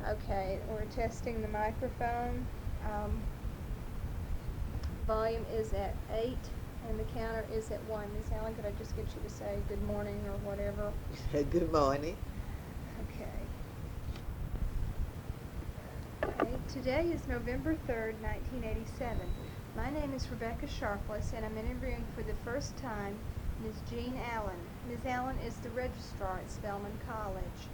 Okay, we're testing the microphone. Um, Volume is at 8 and the counter is at 1. Miss Allen, could I just get you to say good morning or whatever? Good morning. Okay. Okay, today is November 3rd, 1987. My name is Rebecca Sharpless, and I'm interviewing for the first time Ms. Jeanne Allen. Ms. Allen is the registrar at Spelman College.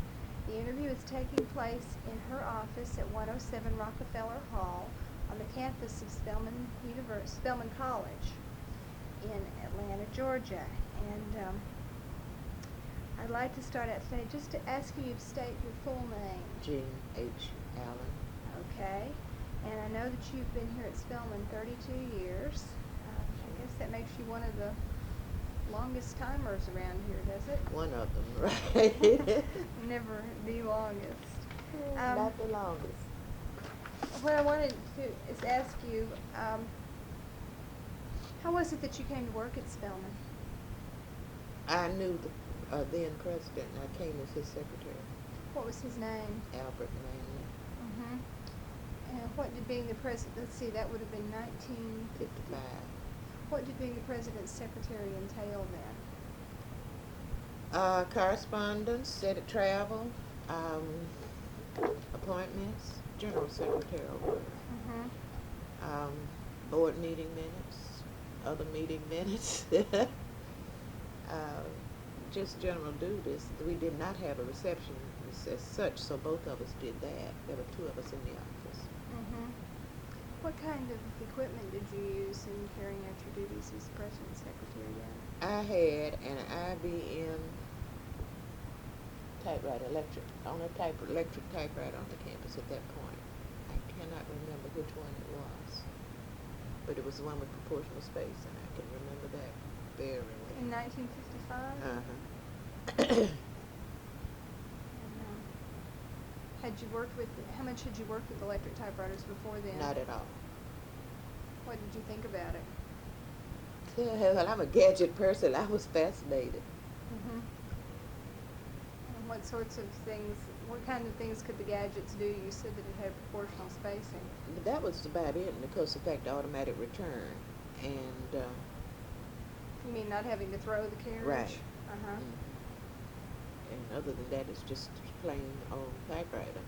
The interview is taking place in her office at 107 Rockefeller Hall on the campus of Spelman College in Atlanta, Georgia. And I'd like to start out today just to ask you to state your full name. Jeanne H. Allen. Okay. And I know that you've been here at Spelman 32 years. I guess that makes you one of the longest timers around here, does it? One of them, right? Never the longest. Not the longest. What I wanted to is ask you, how was it that you came to work at Spelman? I knew the then president, and I came as his secretary. What was his name? Albert Manley. Mm-hmm. And what did being the president, let's see, that would have been 1955. 55. What did being the president's secretary entail then? Correspondence, Senate travel, appointments, general secretarial work, Mm-hmm. board meeting minutes, other meeting minutes, just general duties. We did not have a reception as such, so both of us did that. There were two of us in the office. Mm-hmm. What kind of equipment did you use in carrying out your duties as president and secretary then? I had an IBM typewriter, electric typewriter on the campus at that point. I cannot remember which one it was, but it was the one with proportional space, and I can remember that very well. In 1955? Uh-huh. How much had you worked with electric typewriters before then? Not at all. What did you think about it? Well, I'm a gadget person. I was fascinated. Mm-hmm. And what sorts of things, what kind of things could the gadgets do? You said that it had proportional spacing. But that was about it, and of course, the fact automatic return, and You mean not having to throw the carriage? right. Uh-huh. And other than that, it's just plain old typewriter.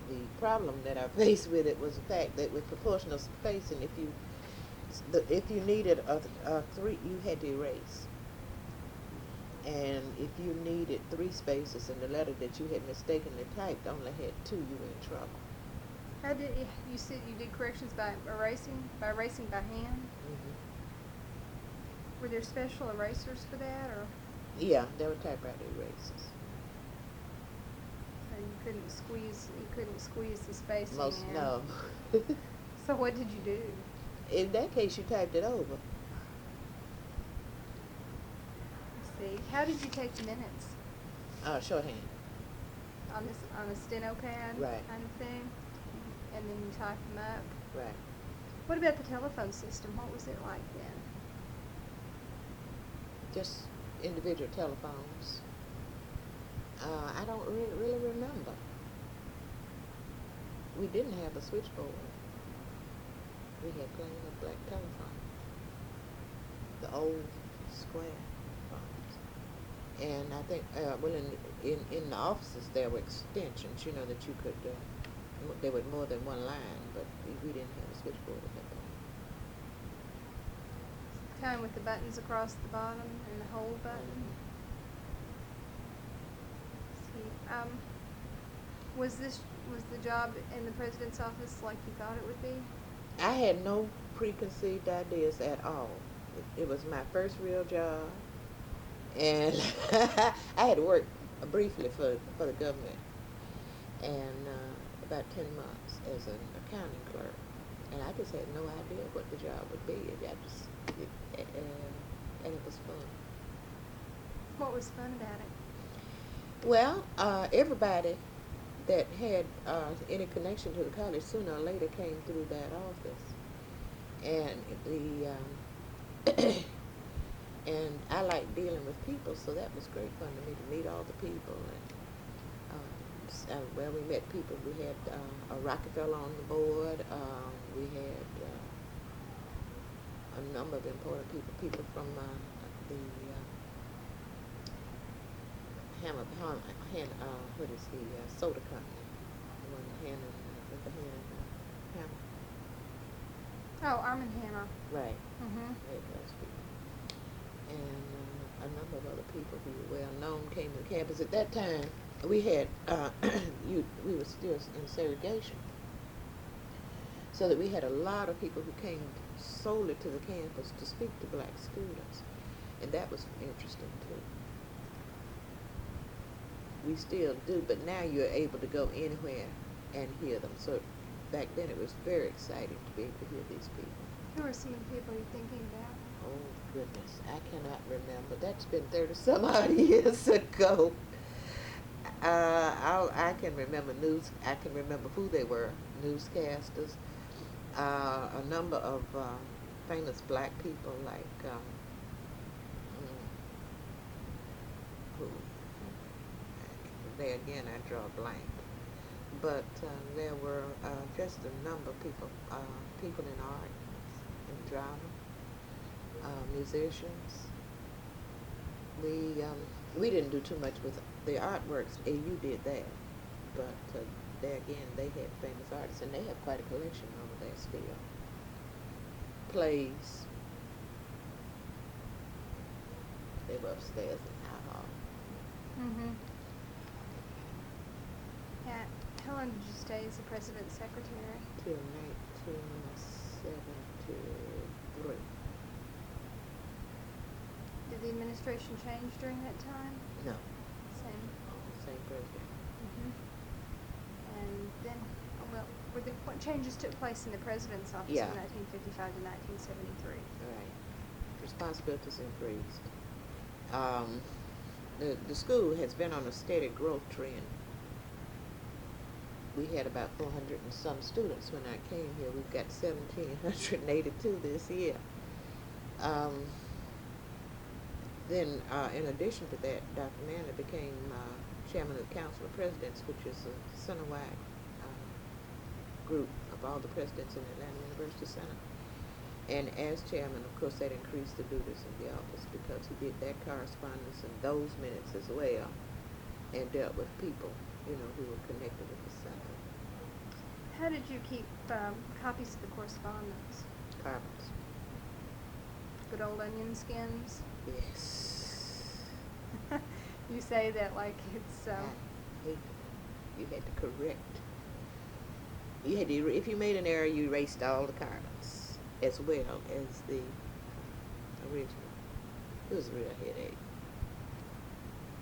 The problem that I faced with it was the fact that with proportional spacing, if you needed a three, you had to erase. And if you needed 3 spaces and the letter that you had mistakenly typed only had 2, you were in trouble. How did you said you did corrections by erasing by hand? Mm-hmm. Were there special erasers for that, or Yeah, there were typewriter erasers. so you couldn't squeeze the spacing in? No. So what did you do? In that case, you typed it over. Let's see. How did you take the minutes? Shorthand. On a steno pad Right. kind of thing? And then you type them up? Right. What about the telephone system? What was it like then? Just individual telephones. I don't really remember. We didn't have a switchboard. We had plain old black telephone. The old square phones. And I think, in the offices there were extensions, that you could, there were more than one line, but we didn't have a switchboard at that point. Kind with the buttons across the bottom and the hold button. Was the job in the president's office like you thought it would be? I had no preconceived ideas at all. It was my first real job, and I had worked briefly for the government, and about 10 months as an accounting clerk, and I just had no idea what the job would be. And it was fun. What was fun about it? Well, everybody that had any connection to the college sooner or later came through that office, and and I like dealing with people, so that was great fun to me to meet all the people and Well, we met people. We had a Rockefeller on the board. We had a number of important people. People from the what is the soda company? The one Hannah with the Hammer. Oh, Arm and Hammer. Right. Mhm. Right, those people. And a number of other people who were well known came to campus. At that time, we had we were still in segregation, so that we had a lot of people who came solely to the campus to speak to black students, and that was interesting too. We still do, but now you're able to go anywhere and hear them. So back then it was very exciting to be able to hear these people. Who are some of the people you're thinking about? Oh goodness, I cannot remember. That's been 30 some odd years ago. I can remember I can remember who they were, newscasters. A number of famous black people like who there again I draw a blank. But there were just a number of people, people in art, in drama, musicians. We didn't do too much with the artworks. AU did that, but there again they had famous artists, and they have quite a collection over there still. Plays. They were upstairs in our hall. Mhm. Yeah. How long did you stay as the president's secretary? Till 1973. Did the administration change during that time? No, Same. same president. Mhm. And then, what changes took place in the president's office Yeah. from 1955 to 1973? Right. Responsibilities increased. Um, the school has been on a steady growth trend. We had about 400 and some students when I came here. We've got 1,782 this year. Then, in addition to that, Dr. Manley became chairman of the Council of Presidents, which is a center-wide group of all the presidents in the Atlanta University Center. And as chairman, of course, that increased the duties of the office because he did that correspondence and those minutes as well, and dealt with people, who were connected with the center. How did you keep copies of the correspondence? Carbons. Good old onion skins? Yes. You say that like it's... I hate it. You had to correct. You had to, if you made an error, you erased all the carbons as well as the original. It was a real headache.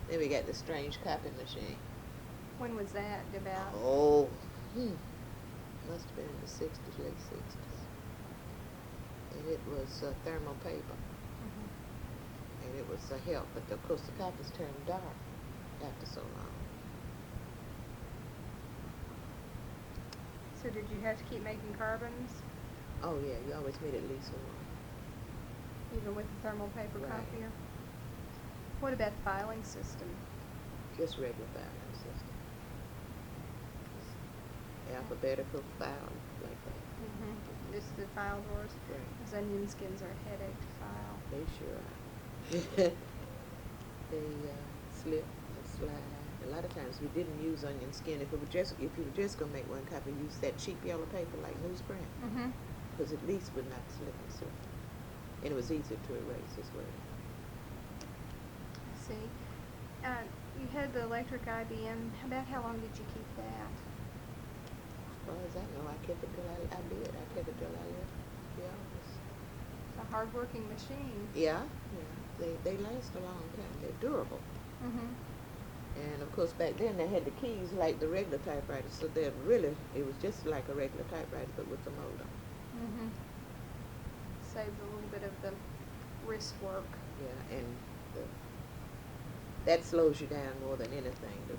Then we got the strange copying machine. When was that about? Oh, must have been in the 60s, late 60s. And it was thermal paper. Mm-hmm. And it was a help, but of course the copies turned dark after so long. So did you have to keep making carbons, Oh yeah, you always made at least one. even with the thermal paper Right. copier? What about the filing system? Just regular filing system. Alphabetical filing, like that. Mm-hmm. Just the file drawers? Right. Those onion skins are a headache to file. They sure are. They slip and slide. A lot of times we didn't use onion skin. If you were just gonna make one copy, use that cheap yellow paper like newsprint, Mm-hmm. because at least would not slip and slide. And it was easier to erase as well. I see. You had the electric IBM. About how long did you keep that? As far as I know, I kept it till I did. I kept it till I left the office. It's a hard-working machine. Yeah. They last a long time. They're durable. Mm-hmm. And of course back then they had the keys like the regular typewriter, so that really it was just like a regular typewriter but with the modem. Mm-hmm. Saved a little bit of the wrist work. Yeah, and that slows you down more than anything, the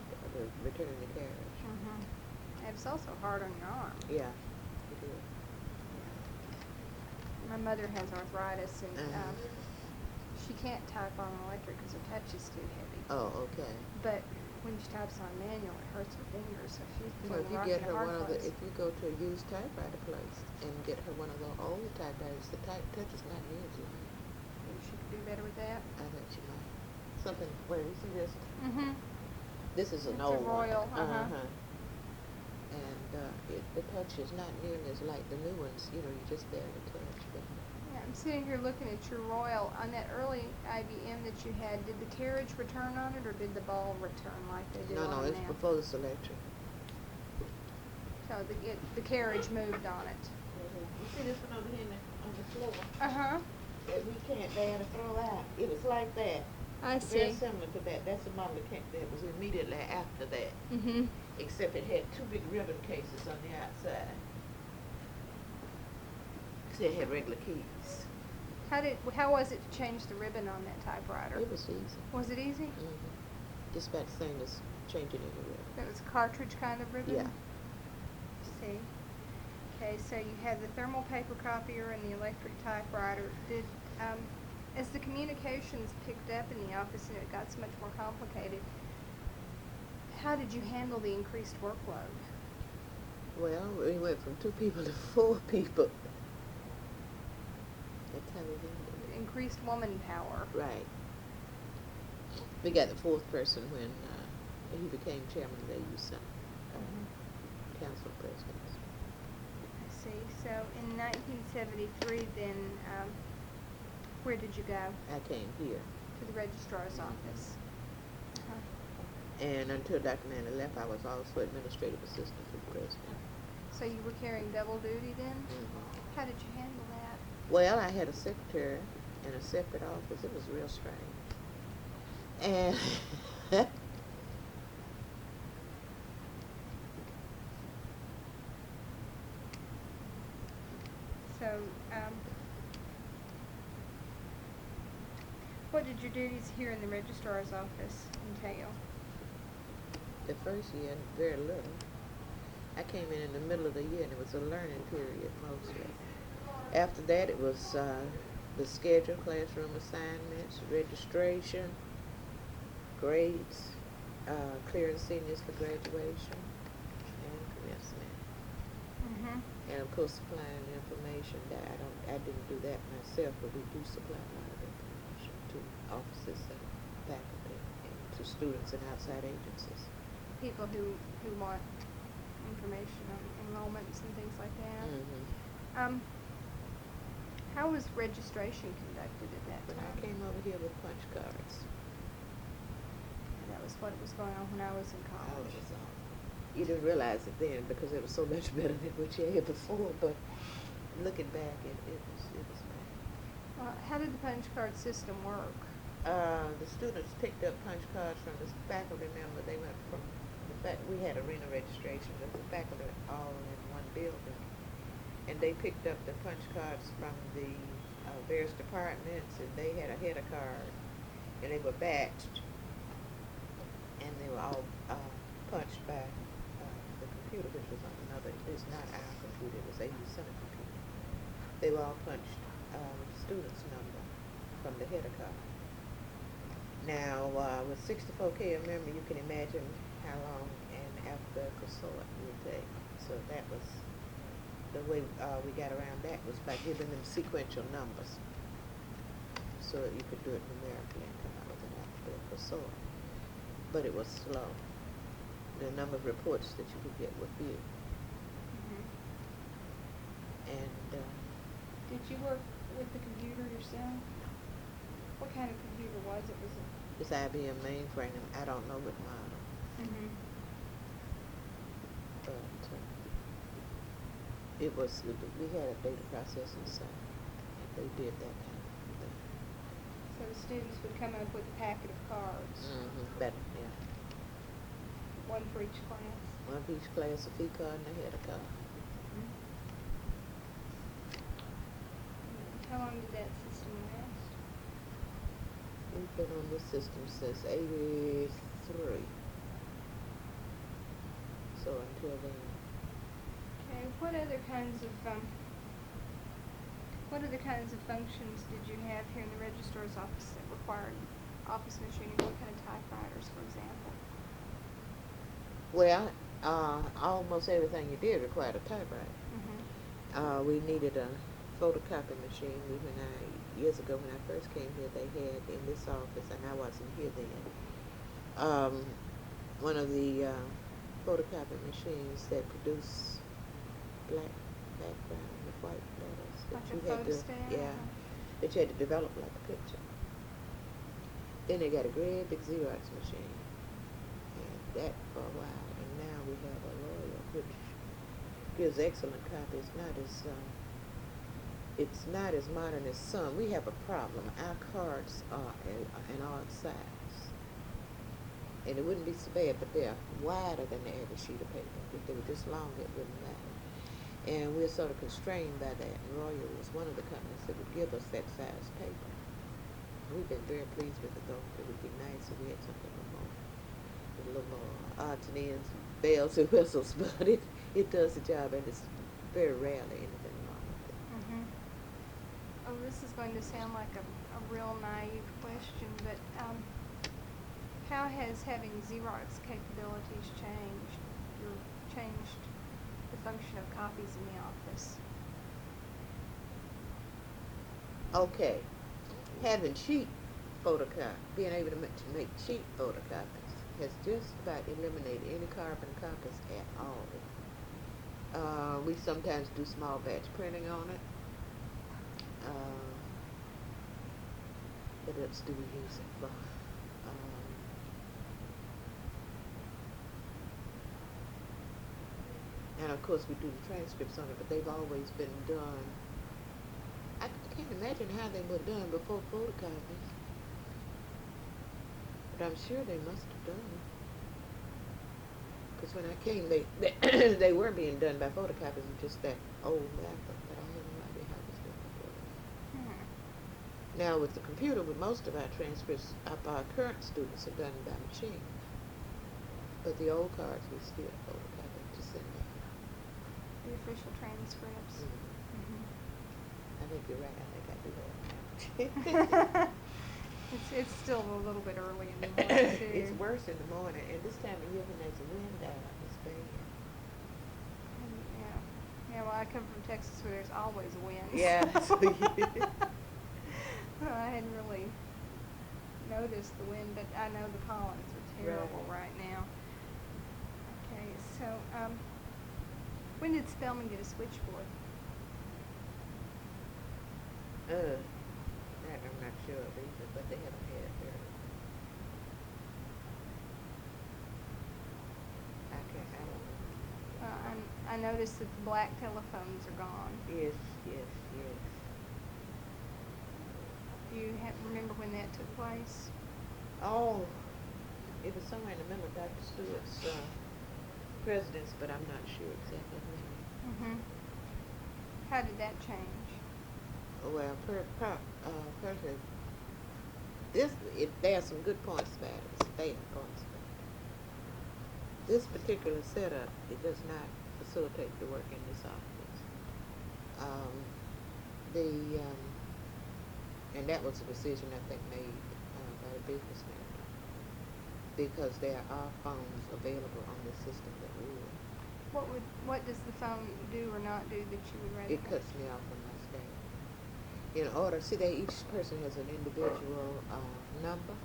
returning the carriage. Mm-hmm. And it's also hard on your arm. Yeah, it is. My mother has arthritis, and Uh-huh. she can't type on an electric because her touch is too heavy. Oh, okay. But When she types on manual, it hurts her fingers, so she's You know, between if a you rock get and a her hard one of the, place. if you go to a used typewriter place and get her one of the old typewriters, the touch is not near as light. Maybe she could do better with that. I bet you might. Something, where you see this? Mm-hmm. This is an It's a old one. Royal, And the touch is not nearly as light. The new ones, you know, you just barely touch. But Yeah, I'm sitting here looking at your Royal. On that early IBM that you had, did the carriage return on it, or did the ball return like they do no, on it's them now? before the selection. So the carriage moved on it. You see this one over here on the floor? Uh-huh. That we can't bear to throw out. It was like that. I Very see. similar to that. That's the model that was immediately after that. Mm-hmm. Except it had two big ribbon cases on the outside. So it had regular keys. How was it to change the ribbon on that typewriter? It was easy. Was it easy? Just about the same as changing any ribbon. That was a cartridge kind of ribbon? Yeah. See. Okay, so you had the thermal paper copier and the electric typewriter. As the communications picked up in the office and it got so much more complicated, how did you handle the increased workload? Well, we went from 2 people to 4 people. That's how we handled it. Increased woman power. Right. We got the 4th person when he became chairman of the AU Council of Presidents. I see. So in 1973 then, where did you go? I came here. To the registrar's office. And until Dr. Manley left, I was also administrative assistant to the president. So you were carrying double duty then? How did you handle that? Well, I had a secretary in a separate office. It was real strange. And So, what did your duties here in the registrar's office entail? the first year, very little. I came in the middle of the year, and it was a learning period mostly. After that, it was the schedule, classroom assignments, registration, grades, clearing seniors for graduation, and commencement. And of course, supplying information. That I didn't do that myself, but we do supply a lot of information to officers and faculty, and to students and outside agencies. People who want information on enrollments and things like that. How was registration conducted at that When I time? came over here with punch cards, That was what was going on when I was in college. You didn't realize it then because it was so much better than what you had before. But looking back, it was bad. How did the punch card system work? The students picked up punch cards from the faculty member. They went from we had arena registration with the faculty all in one building, and they picked up the punch cards from the various departments, and they had a header card, and they were batched, and they were all punched by the computer, which was on another. It's not our computer; it was AU Center computer. They were all punched with the student's number from the header card. Now, with 64K a member, you can imagine how long an alphabetical sort would take. So that was the way we got around that, was by giving them sequential numbers so that you could do it numerically and come out with an alphabetical sort. But it was slow. The number of reports that you could get were few. And Did you work with the computer yourself? What kind of computer was it? Was it? it's IBM mainframe. I don't know what model. But we had a data processing center, and they did that kind of thing. So the students would come up with a packet of cards, Better, yeah. one for each class. One for each class, a fee card and a header card. How long did that system last? We've been on this system since '83. So until then. Okay. What other kinds of functions did you have here in the registrar's office that required office machinery? What kind of typewriters, for example? Well, almost everything you did required a typewriter. Mm-hmm. We needed a photocopy machine. Years ago when I first came here, they had in this office, and I wasn't here then, one of the photocopy machines that produce black background with white letters that Like you a had to, photostat? yeah, that you had to develop like a picture. Then they got a great big Xerox machine, and that for a while. And now we have a Royal, which gives excellent copies. It's not as modern as some. We have a problem. Our cards are an odd size, and it wouldn't be so bad, but they're wider than the average sheet of paper. If they were just long, it wouldn't matter. And we're sort of constrained by that. And Royal was one of the companies that would give us that size paper. We've been very pleased with it, though. It would be nice if we had something a little more odds and ends, bells and whistles, but it does the job, and it's very rarely anything wrong with it. Mm-hmm. Oh, this is going to sound like a real naive question, but how has having Xerox capabilities changed the function of copies in the office? Okay, having being able to make cheap photocopies has just about eliminated any carbon copies at all. We sometimes do small batch printing on it. What else do we use it for? And of course we do the transcripts on it, but they've always been done. I can't imagine how they were done before photocopies, but I'm sure they must have done it. Because when I came, they were being done by photocopies with just that old method, but I have no idea how it was done before. Hmm. Now with the computer, with most of our transcripts of our current students are done by machine, but the old cards we still photocopy to send out. The official transcripts. Mm-hmm. Mm-hmm. I think you're right. I think I do that now. It's still a little bit early in the morning too. It's worse in the morning, and this time of year when there's a wind out, it's bad. Yeah. Yeah, well, I come from Texas where there's always wind. Yeah. Well, I hadn't really noticed the wind, but I know the pollens are terrible right now. Okay, so when did Spelman get a switchboard? That I'm not sure of either, but they haven't had it there. I don't know. I noticed that the black telephones are gone. Yes. Do you remember when that took place? Oh, it was somewhere in the middle of Dr. Stewart's presidents, but I'm not sure exactly when. Mm-hmm. How did that change? Well, personally, there are some good points about it. It's bad points about it. This particular setup, it does not facilitate the work in this office. And that was a decision I think made by the business manager, because there are phones available on the system that would. What does the phone do or not do that you would rather? It cuts me off from my staff. In order, each person has an individual number,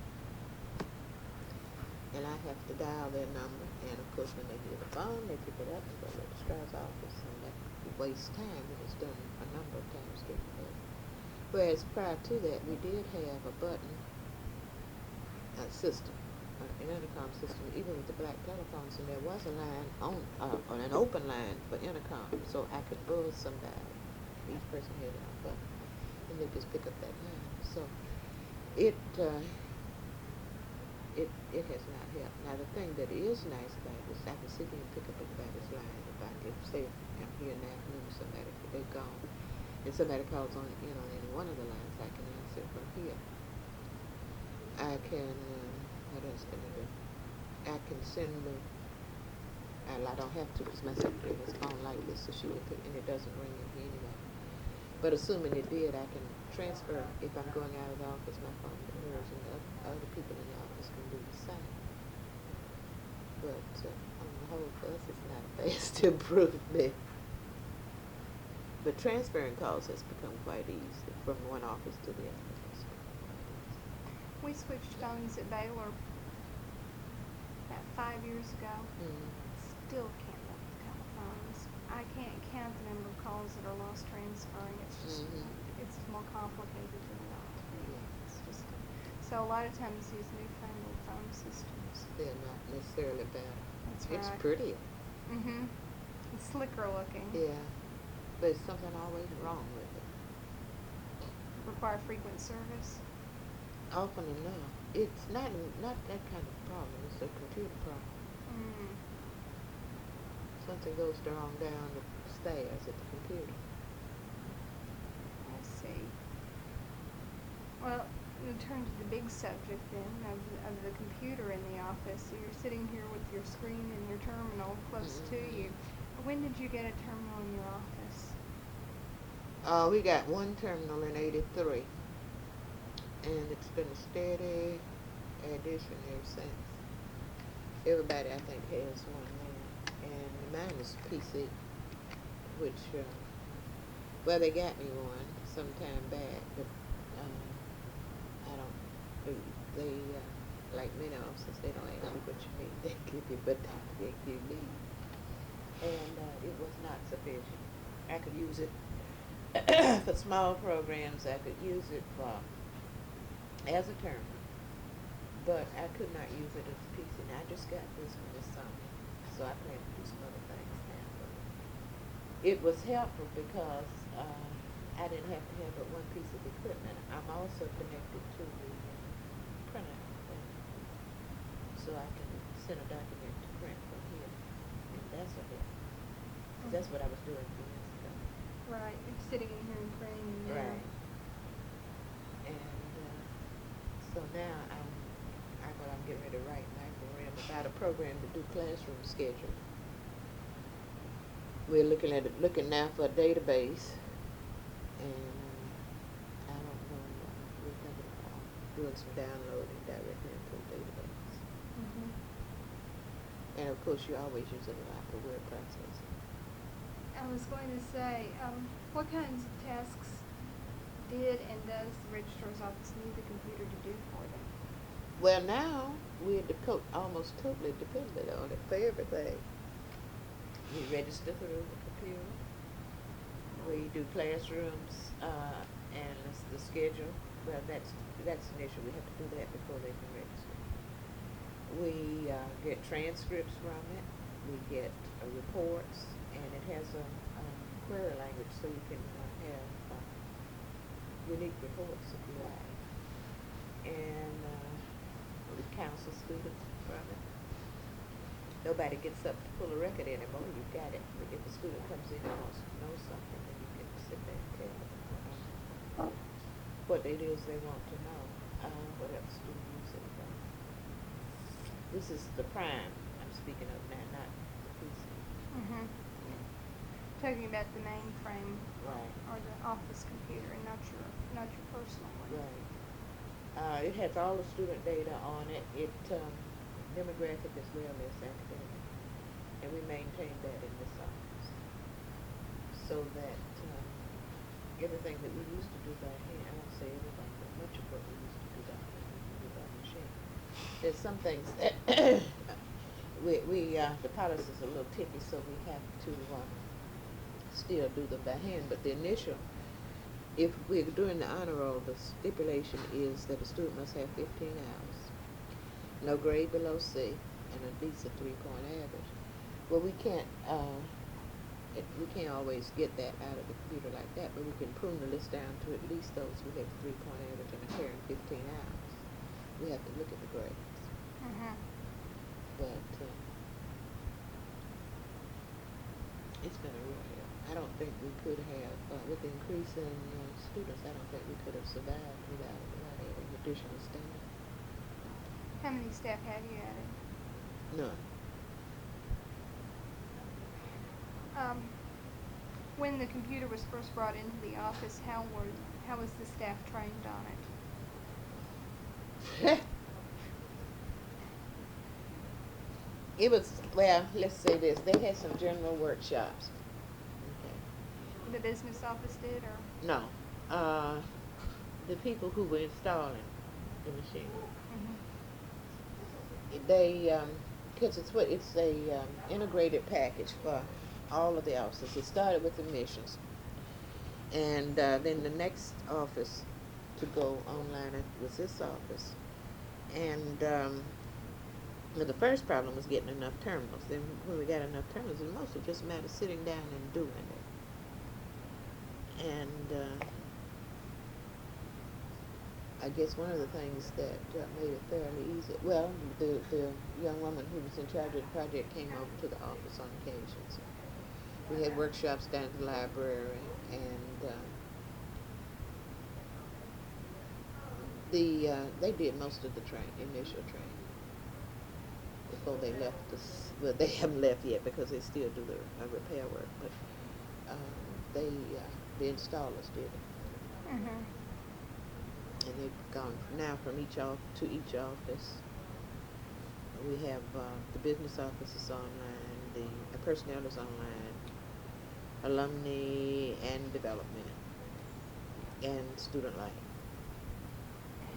and I have to dial their number. And of course, when they hear the phone, they pick it up and go to the registrar's office, and that wastes time. It was done a number of times during the day. Whereas prior to that, we did have a button system, an intercom system, even with the black telephones, and there was a line on an open line for intercom, so I could buzz somebody. Each person had a button, and they just pick up that line. So it has not helped. Now the thing that is nice about it is I can sit here and pick up everybody's line. If say I'm here in the afternoon with somebody, if they're gone, and somebody calls on any one of the lines, I can answer from here. I can what else can I do? I can send I don't have to because my secretary has phone like this, so she can put, and it doesn't ring in here anyway. But assuming it did, I can transfer if I'm going out of the office my phone to hers, and the other people in the office can do the same. But on guess it's not a vast improvement. But transferring calls has become quite easy from one office to the other. It's become quite easy. We switched phones at Baylor about 5 years ago. Mm. Still can't look at telephones. I can't count the number of calls that are lost transferring. It's just, it's more complicated than it ought to be. Yeah. It's just, so a lot of times these newfangled phone systems. They're not necessarily better. That's It's right. prettier. Mm-hmm. It's slicker looking. Yeah. But there's something always wrong with it. Require frequent service. Often enough. It's not that kind of problem. It's a computer problem. Mm. Something goes wrong down the stairs at the computer. I see. Well, we turn to the big subject then of the computer in the office. So you're sitting here with your screen and your terminal close to you. When did you get a terminal in your office? We got one terminal in '83, and it's been a steady addition ever since. Everybody, I think, has one now, and mine is PC, which, well, they got me one some time back, but I don't. They like many offices, they don't ask you what you need. They give you what they think you need, and it was not sufficient. I could use it for small programs. I could use it for as a terminal, but I could not use it as a PC. Now I just got this one this summer, so I plan to do some other things now. But it was helpful because I didn't have to have but one piece of equipment. I'm also connected to the printer thing, so I can send a document to print from here, and that's a help. 'Cause that's what I was doing a few years ago. Right. You're sitting in here and printing in there. Right. And so now I'm getting ready to write Michael Rim about a program to do classroom schedule. We're looking now for a database, and I don't know. We're thinking about doing some downloading directly into a database. Mm-hmm. And of course, you always use it a lot for word processing. I was going to say, what kinds of tasks did and does the registrar's office need the computer to do for them? Well, now we're almost totally dependent on it for everything. We register through the computer. We do classrooms and the schedule. Well, that's an issue. We have to do that before they can register. We get transcripts from it. We get reports, and it has a query language, so you can have unique reports if you like. And we counsel students from it. Nobody gets up to pull a record anymore. You've got it. If a student comes in and wants to know something, then you can sit there and tell them what it is they want to know. What else do we use it for? This is the prime I'm speaking of now, not the PC. Mm-hmm. Yeah. Talking about the mainframe Right. or the office computer, and not your personal one. Right. It has all the student data on it. It demographic as well as academic, and we maintain that in this office, so that everything that we used to do by hand, I won't say everything, but much of what we used to do by hand, we can do by machine. There's some things that the policy is a little tricky, so we have to still do them by hand. But the initial, if we're doing the honor roll, the stipulation is that a student must have 15 hours, no grade below C, and at least a 3-point average. Well, we can't always get that out of the computer like that, but we can prune the list down to at least those who have a 3-point average and are carrying 15 hours. We have to look at the grades. Mm-hmm. But it's been a real help. I don't think we could have, with the increase in students, I don't think we could have survived without adding additional staff. How many staff have you added? None. When the computer was first brought into the office, how was the staff trained on it? It was, well, let's say this, they had some general workshops. Okay. The business office did, or? No, uh, the people who were installing the machine, Mhm. they, because it's a integrated package for all of the offices. It started with admissions, and then the next office to go online was this office. And well, the first problem was getting enough terminals. Then when we got enough terminals, it mostly just a matter of sitting down and doing it. And I guess one of the things that made it fairly easy, well, the young woman who was in charge of the project came over to the office on occasions. We had workshops down at the library, and they did most of the initial training before they left us. Well, they haven't left yet because they still do the repair work, but they the installers did it. Mhm. And they've gone now from each to each office. We have the business office is online, the personnel is online, alumni and development, and student life.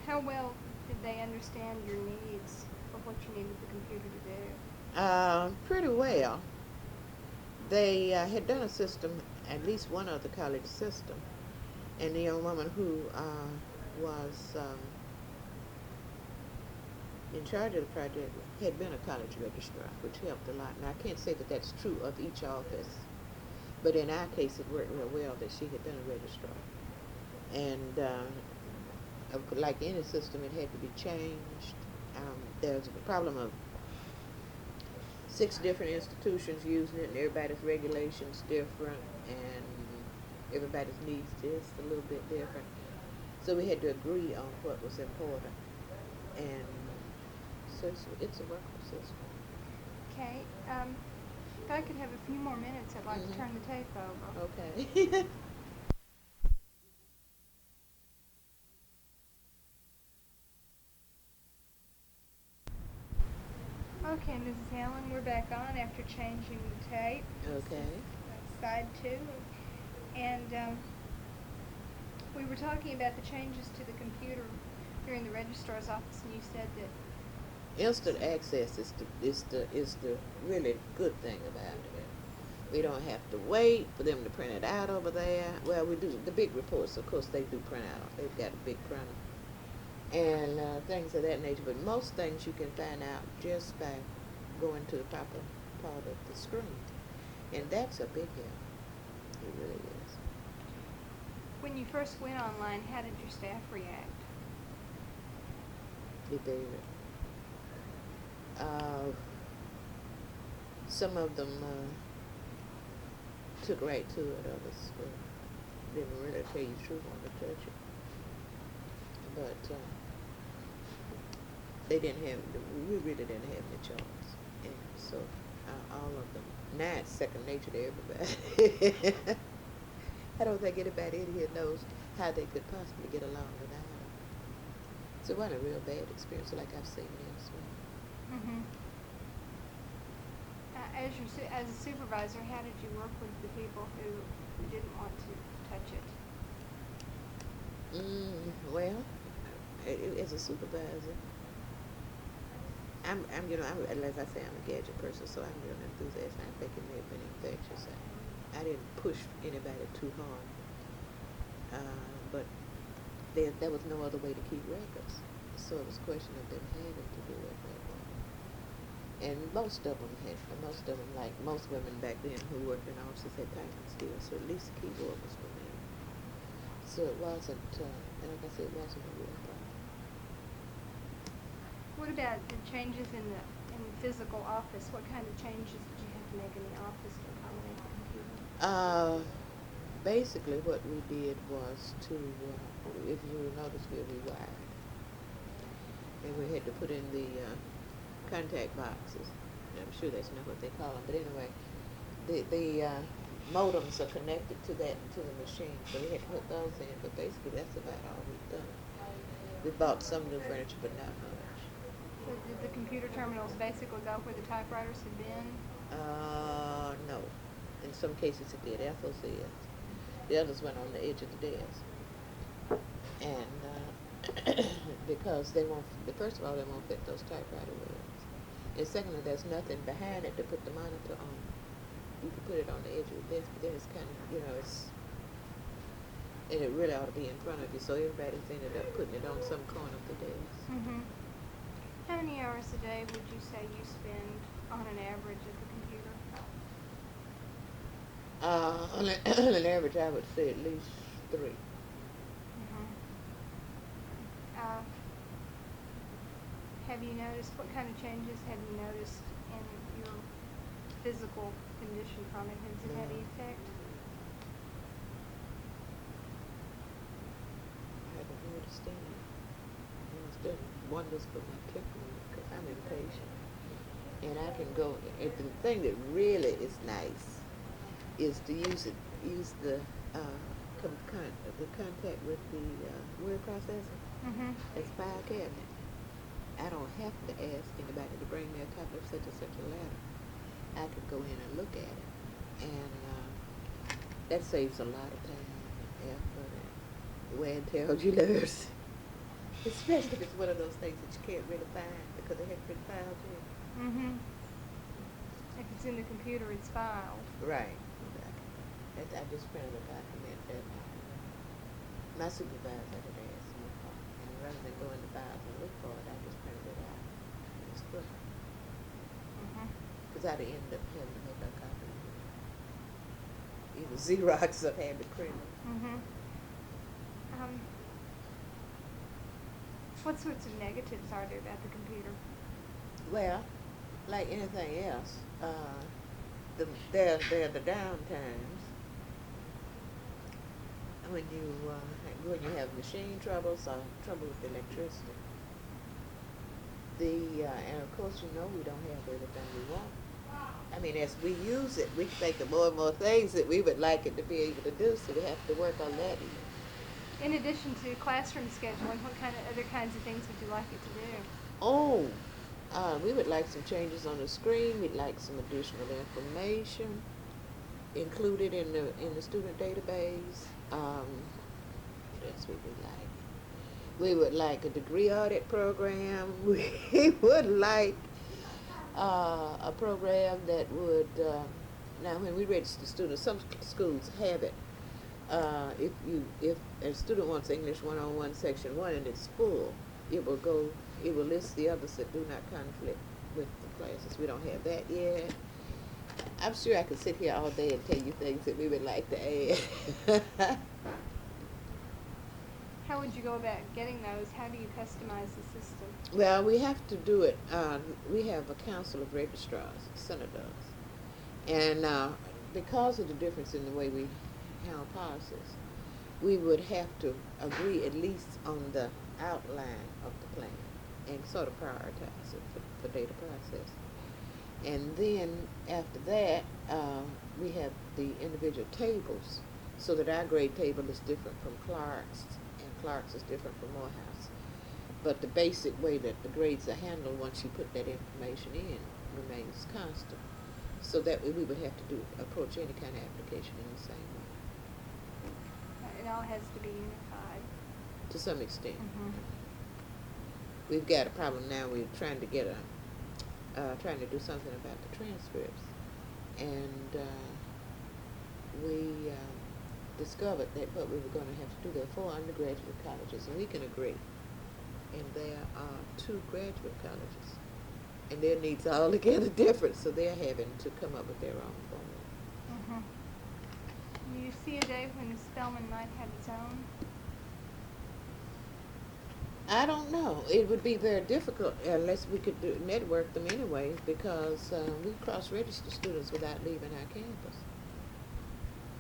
How well did they understand your needs for what you needed the computer to do? Pretty well. They had done a system, at least one other college system, and the young woman who was in charge of the project had been a college registrar, which helped a lot. Now, I can't say that that's true of each office, but in our case, it worked real well that she had been a registrar. And like any system, it had to be changed. There's a problem of 6 different institutions using it, and everybody's regulations different, and everybody's needs just a little bit different. So we had to agree on what was important, and so it's a workable system. Okay. If I could have a few more minutes, I'd like to turn the tape over. Okay. Okay, Mrs. Allen, we're back on after changing the tape. Okay. Side 2. And we were talking about the changes to the computer during the registrar's office, and you said that Instant access is the really good thing about it. We don't have to wait for them to print it out over there. Well, we do the big reports, of course, they do print out. They've got a big printer and things of that nature. But most things you can find out just by going to the proper part of the screen, and that's a big help. It really is. when you first went online, how did your staff react? It varied. Some of them took right to it. Others didn't really tell you the truth, want to touch it. But they didn't have. We really didn't have any choice, and so all of them. Now it's second nature to everybody. I don't think anybody in here knows how they could possibly get along without it. So it wasn't a real bad experience like I've seen elsewhere. Mm-hmm. As a supervisor, how did you work with the people who didn't want to touch it? Well, as a supervisor, as I say, I'm a gadget person, so I'm real enthusiastic. I think it may have been infectious. I didn't push anybody too hard, but there was no other way to keep records, so it was a question of them having to do it that way. And most of them, like most women back then who worked in offices, had typing skills, so at least the keyboard was familiar. So it wasn't, and like I said, it wasn't a real problem. What about the changes in the physical office? What kind of changes did you have to make in the office to accommodate the computer? Basically what we did was to, if you notice, we rewired. And we had to put in the contact boxes. I'm sure that's not what they call them, but anyway, the modems are connected to the machine, so we had to put those in. But basically, that's about all we've done. We bought some new furniture, but not much. So did the computer terminals basically go where the typewriters have been? No. In some cases it did. Ethel's is. The others went on the edge of the desk. And because they won't, first of all, they won't fit those typewriter wheels. And secondly, there's nothing behind it to put the monitor on. You can put it on the edge of the desk, but then it's kind of, and it really ought to be in front of you, so everybody's ended up putting it on some corner of the desk. Mm-hmm. How many hours a day would you say you spend on an average at the computer? On an average, I would say at least 3. Mm-hmm. Have you noticed, what kind of changes have you noticed in your physical condition from it? Has it had any effect? I haven't noticed any. It's done wonders for my temperament because I'm impatient. And I can go, and the thing that really is nice is to use the contact with the word processor. Mm-hmm. It's file cabinet. I don't have to ask anybody to bring me a copy of such and such a letter. I can go in and look at it, and that saves a lot of time and effort and wear and tear on your nerves. Especially if it's one of those things that you can't really find because they haven't been filed yet. Mm-hmm. If it's in the computer, it's filed. Right. I just printed a document that my supervisor had asked me for, and rather than go in the files and look for it, I just printed it out. It's quick. Mm-hmm. Because I'd end up having to make a copy. Either Xerox or have it printed. Mm-hmm. What sorts of negatives are there about the computer? Well, like anything else, there are the down times when you have machine troubles or trouble with electricity. And of course, we don't have everything we want. I mean, as we use it, we think of more and more things that we would like it to be able to do, so we have to work on that even. In addition to classroom scheduling, what kind of other kinds of things would you like it to do? Oh, we would like some changes on the screen. We'd like some additional information included in the student database. What else would we like? We would like a degree audit program. We would like a program that would now when we register students, some schools have it. If a student wants English 101 section 1 and it's full, it will list the others that do not conflict with the classes. We don't have that yet. I'm sure I could sit here all day and tell you things that we would like to add. How would you go about getting those? How do you customize the system? Well, we have to do it. We have a council of registrars, Senate does. And because of the difference in the way we handle policies, we would have to agree at least on the outline of the plan and sort of prioritize it for data processing. And then after that, we have the individual tables, so that our grade table is different from Clark's, and Clark's is different from Morehouse. But the basic way that the grades are handled once you put that information in remains constant. So that way we would have to approach any kind of application in the same way. It all has to be unified. To some extent. Mm-hmm. We've got a problem now. We're trying to get trying to do something about the transcripts, and we discovered that what we were going to have to do, there are 4 undergraduate colleges, and we can agree, and there are 2 graduate colleges, and their needs are altogether different, so they're having to come up with their own formula. Mm-hmm. Do you see a day when Spelman might have its own? I don't know. It would be very difficult unless we could network them anyway, because we cross-register students without leaving our campus.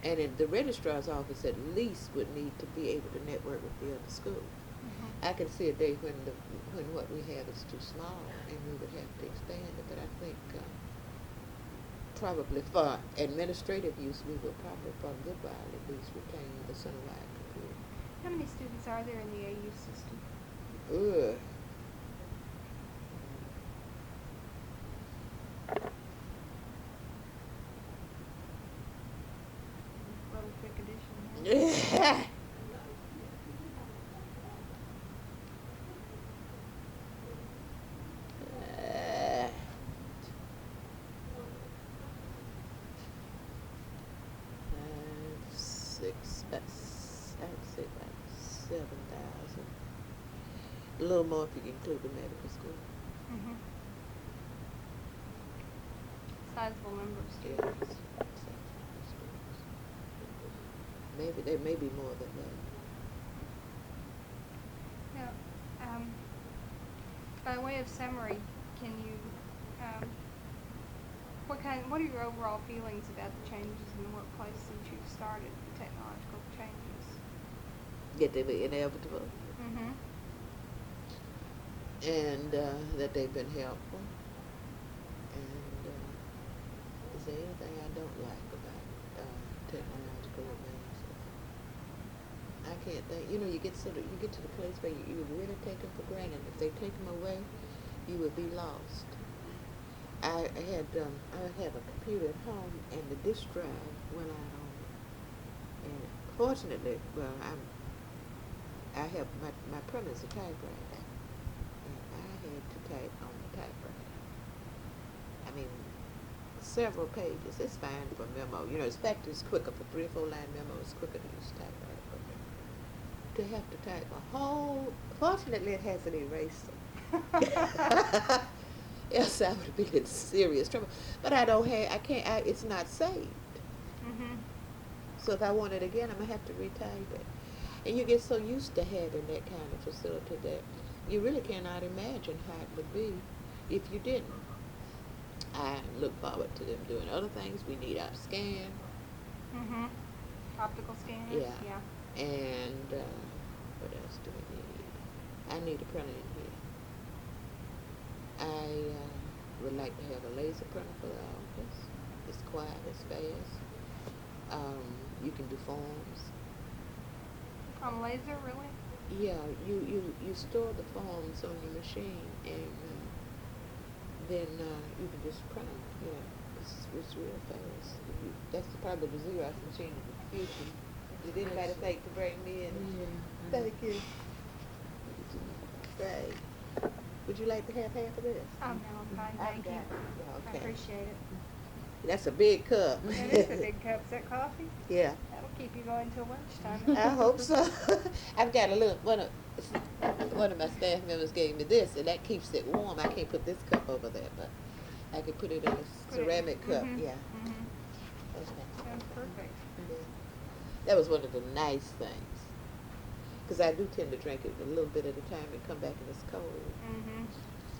And the registrar's office at least would need to be able to network with the other schools. Mm-hmm. I can see a day when what we have is too small and we would have to expand it, but I think probably for administrative use we will probably for a good while at least retain the center-wide computer. How many students are there in the AU system? I'd say about 7,000. A little more if you include the medical school. Mhm. Sizable number of Yes. students. Maybe there may be more than that. Now, by way of summary, can you, what are your overall feelings about the changes in the workplace since you've started the technological changes? Yet they be inevitable, Mm-hmm. and that they've been helpful. And is there anything I don't like about technological advances? I can't think. You know, you get to the place where you really take them for granted. If they take them away, you would be lost. I had a computer at home, and the disk drive went out on me. And fortunately, well, I have my printer's a typewriter, and I had to type on the typewriter. I mean, several pages. It's fine for memo. You know, in fact, it's quicker for 3 or 4 line memo. It's quicker to use typewriter. But to have to type a whole. Fortunately, it has an eraser. Yes, I would be in serious trouble. But I don't have. I can't. It's not saved. Mm-hmm. So if I want it again, I'm gonna have to retype it. And you get so used to having that kind of facility that you really cannot imagine how it would be if you didn't. I look forward to them doing other things. We need our scan. Mm-hmm. Optical scanners? Yeah. Yeah. And what else do we need? I need a printer in here. I would like to have a laser printer for the office. It's quiet, it's fast. You can do forms. On laser, really? Yeah, you store the forms on your machine, and then you can just print them. Yeah, it's real fast. That's probably the Xerox machine of the future. Did anybody think to bring me in? Yeah. Thank you. Right. Would you like to have half of this? Oh, no, I'm fine, I've thank got you. it. Yeah, I okay. appreciate it. That's a big cup. That is a big cup. Is that coffee? Yeah. That'll keep you going till lunchtime. I hope so. I've got a little one of my staff members gave me this, and that keeps it warm. I can't put this cup over there, but I could put it in a Put it- ceramic cup. mhm, Yeah. mhm. Okay. Sounds perfect. Yeah. That was one of the nice things, because I do tend to drink it a little bit at a time and come back and it's cold, Mhm.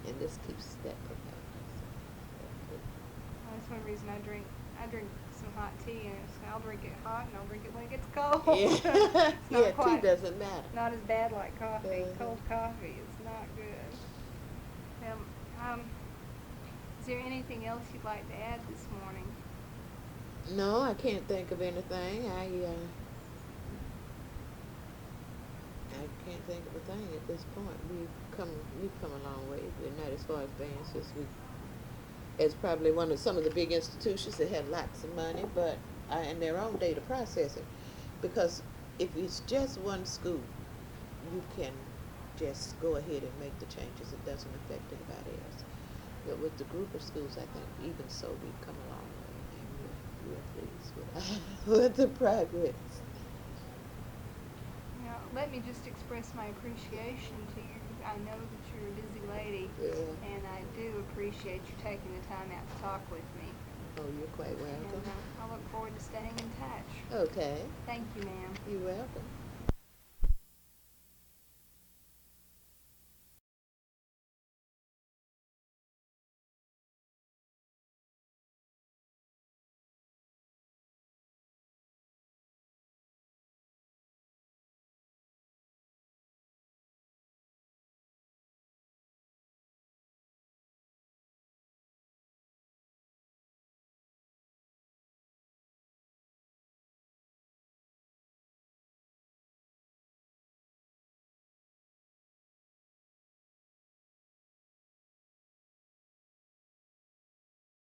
and this keeps that from happening. Well, that's one reason I drink some hot tea, and I'll drink it hot and I'll drink it when it gets cold. Yeah. It's not Yeah. quite, Tea doesn't matter. not as bad like coffee. Uh-huh. Cold coffee is not good. Is there anything else you'd like to add this morning? No, I can't think of anything. I can't think of a thing at this point. We've come a long way. We're not as far advanced as probably some of the big institutions that have lots of money, but and their own data processing. Because if it's just one school, you can just go ahead and make the changes. It doesn't affect anybody else. But with the group of schools, I think even so, we've come a long way, and we're pleased with the progress. Now, let me just express my appreciation to you. I know that you're a busy lady, Yeah. and I do appreciate you taking the time out to talk with me. Oh, you're quite And welcome. I look forward to staying in touch. Okay. Thank you, ma'am. You're welcome.